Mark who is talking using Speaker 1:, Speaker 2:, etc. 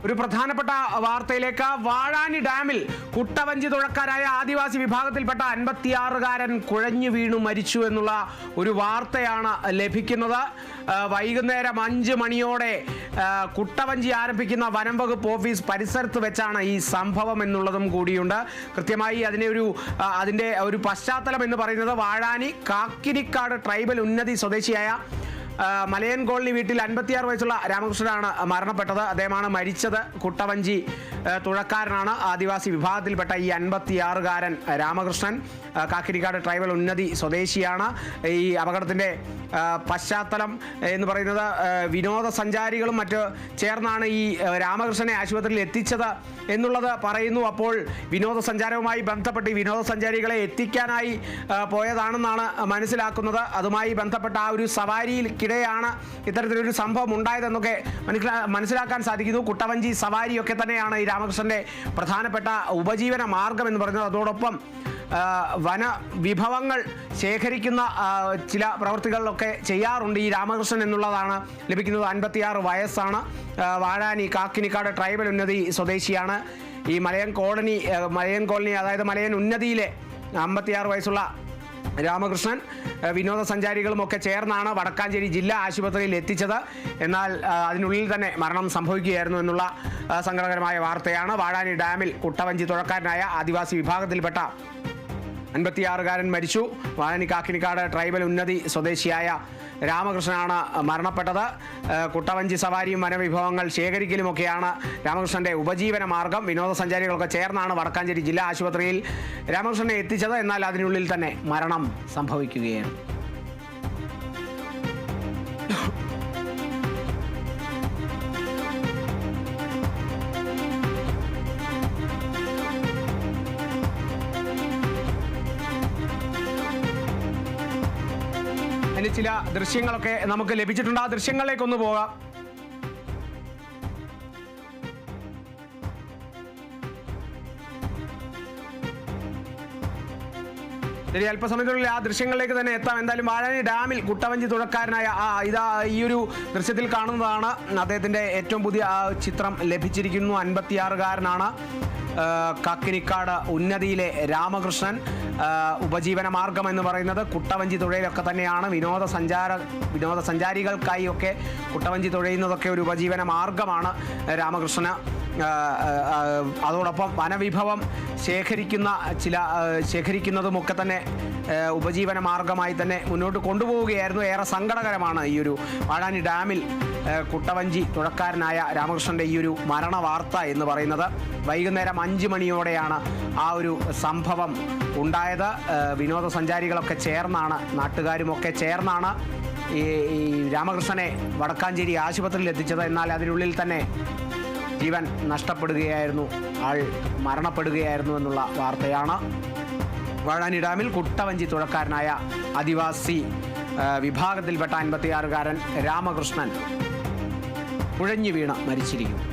Speaker 1: ഒരു പ്രധാനപ്പെട്ട വാർത്തയിലേക്ക്. വാഴാനി ഡാമിൽ കുട്ടവഞ്ചി തുഴക്കാരായ ആദിവാസി വിഭാഗത്തിൽപ്പെട്ട 56-കാരൻ കുഴഞ്ഞു വീണു മരിച്ചു എന്നുള്ള ഒരു വാർത്തയാണ് ലഭിക്കുന്നത്. വൈകുന്നേരം 5 മണിയോടെ കുട്ടവഞ്ചി ആരംഭിക്കുന്ന വനം വകുപ്പ് ഓഫീസ് പരിസരത്ത് വെച്ചാണ് ഈ സംഭവം എന്നുള്ളതും കൂടിയുണ്ട്. കൃത്യമായി അതിൻ്റെ ഒരു പശ്ചാത്തലം എന്ന് പറയുന്നത് വാഴാനി കാക്കിനിക്കാട് ട്രൈബൽ ഉന്നതി സ്വദേശിയായ മലയൻ കോളനി വീട്ടിൽ 56 വയസ്സുള്ള രാമകൃഷ്ണനാണ് മരണപ്പെട്ടത്. അദ്ദേഹമാണ് മരിച്ചത്. കുട്ടവഞ്ചി തുഴക്കാരനാണ്. ആദിവാസി വിഭാഗത്തിൽപ്പെട്ട ഈ 56-കാരൻ രാമകൃഷ്ണൻ കാക്കിനിക്കാട് ട്രൈബൽ ഉന്നതി സ്വദേശിയാണ്. ഈ അപകടത്തിൻ്റെ പശ്ചാത്തലം എന്ന് പറയുന്നത് വിനോദസഞ്ചാരികളും മറ്റ് ചേർന്നാണ് ഈ രാമകൃഷ്ണനെ ആശുപത്രിയിൽ എത്തിച്ചത് എന്നുള്ളത് പറയുന്നു. അപ്പോൾ വിനോദസഞ്ചാരവുമായി ബന്ധപ്പെട്ട് ഈ വിനോദസഞ്ചാരികളെ എത്തിക്കാനായി പോയതാണെന്നാണ് മനസ്സിലാക്കുന്നത്. അതുമായി ബന്ധപ്പെട്ട ആ ഒരു സവാരിയിൽക്കിടെയാണ് ഇത്തരത്തിലൊരു സംഭവം ഉണ്ടായതെന്നൊക്കെ മനസ്സിലാക്കാൻ സാധിക്കുന്നു. കുട്ടവഞ്ചി സവാരിയൊക്കെ തന്നെയാണ് ഈ രാമകൃഷ്ണൻ്റെ പ്രധാനപ്പെട്ട ഉപജീവന മാർഗം എന്ന് പറയുന്നത്. അതോടൊപ്പം വനവിഭവങ്ങൾ ശേഖരിക്കുന്ന ചില പ്രവൃത്തികളിലൊക്കെ ചെയ്യാറുണ്ട് ഈ രാമകൃഷ്ണൻ എന്നുള്ളതാണ് ലഭിക്കുന്നത്. 56 വയസ്സാണ്. വാഴാനി കാക്കിനിക്കാട് ട്രൈബൽ ഉന്നതി സ്വദേശിയാണ്. ഈ മലയൻ കോളനി അതായത് മലയൻ ഉന്നതിയിലെ 56 വയസ്സുള്ള രാമകൃഷ്ണൻ വിനോദസഞ്ചാരികളുമൊക്കെ ചേർന്നാണ് വടക്കാഞ്ചേരി ജില്ലാ ആശുപത്രിയിൽ എത്തിച്ചത്. എന്നാൽ അതിനുള്ളിൽ തന്നെ മരണം സംഭവിക്കുകയായിരുന്നു എന്നുള്ള സങ്കടകരമായ വാർത്തയാണ്. വാഴാനി ഡാമിൽ കുട്ടവഞ്ചി തുഴക്കാരനായ ആദിവാസി വിഭാഗത്തിൽപ്പെട്ട 56-കാരൻ മരിച്ചു. വാഴാനി കാക്കിനിക്കാട് ട്രൈബൽ ഉന്നതി സ്വദേശിയായ രാമകൃഷ്ണനാണ് മരണപ്പെട്ടത്. കുട്ടവഞ്ചി സവാരിയും വനവിഭവങ്ങൾ ശേഖരിക്കലുമൊക്കെയാണ് രാമകൃഷ്ണൻ്റെ ഉപജീവന മാർഗം. വിനോദസഞ്ചാരികളൊക്കെ ചേർന്നാണ് വടക്കാഞ്ചേരി ജില്ലാ ആശുപത്രിയിൽ രാമകൃഷ്ണനെ എത്തിച്ചത്. എന്നാൽ അതിനുള്ളിൽ തന്നെ മരണം സംഭവിക്കുകയാണ്. അതിന് ചില ദൃശ്യങ്ങളൊക്കെ നമുക്ക് ലഭിച്ചിട്ടുണ്ട്. ആ ദൃശ്യങ്ങളിലേക്കൊന്ന് പോകാം. ശരി, അല്പസമയത്തിനുള്ളിൽ ആ ദൃശ്യങ്ങളിലേക്ക് തന്നെ എത്താം. എന്തായാലും വാഴാനി ഡാമിൽ കുട്ടവഞ്ചി തുഴക്കാരനായ ഈ ഒരു ദൃശ്യത്തിൽ കാണുന്നതാണ് അദ്ദേഹത്തിൻ്റെ ഏറ്റവും പുതിയ ചിത്രം ലഭിച്ചിരിക്കുന്നു. 56-കാരനാണ്. കാക്കിനിക്കാട് ഉന്നതിയിലെ രാമകൃഷ്ണൻ. ഉപജീവന മാർഗം എന്ന് പറയുന്നത് കുട്ടവഞ്ചി തുഴയിലൊക്കെ തന്നെയാണ്. വിനോദസഞ്ചാരികൾക്കായി ഒക്കെ കുട്ടവഞ്ചി തുഴയുന്നതൊക്കെ ഒരു ഉപജീവന മാർഗമാണ് രാമകൃഷ്ണന്. അതോടൊപ്പം വനവിഭവം ശേഖരിക്കുന്നതുമൊക്കെ തന്നെ ഉപജീവന മാർഗമായി തന്നെ മുന്നോട്ട് കൊണ്ടുപോവുകയായിരുന്നു. ഏറെ സങ്കടകരമാണ് ഈ ഒരു വാഴാനി ഡാമിൽ കുട്ടവഞ്ചി തുഴക്കാരനായ രാമകൃഷ്ണൻ്റെ ഈ ഒരു മരണ വാർത്ത എന്ന് പറയുന്നത്. വൈകുന്നേരം 5 മണിയോടെയാണ് ആ ഒരു സംഭവം ഉണ്ടായത്. വിനോദസഞ്ചാരികളൊക്കെ ചേർന്നാണ്, നാട്ടുകാരുമൊക്കെ ചേർന്നാണ് ഈ രാമകൃഷ്ണനെ വടക്കാഞ്ചേരി ആശുപത്രിയിൽ എത്തിച്ചത്. എന്നാൽ അതിനുള്ളിൽ തന്നെ ജീവൻ നഷ്ടപ്പെടുകയായിരുന്നു, ആൾ മരണപ്പെടുകയായിരുന്നു എന്നുള്ള വാർത്തയാണ്. വാഴാനി ഡാമിൽ കുട്ടവഞ്ചി തുഴക്കാരനായ ആദിവാസി വിഭാഗത്തിൽപ്പെട്ട 56-കാരൻ രാമകൃഷ്ണൻ കുഴഞ്ഞു വീണ് മരിച്ചിരിക്കുന്നു.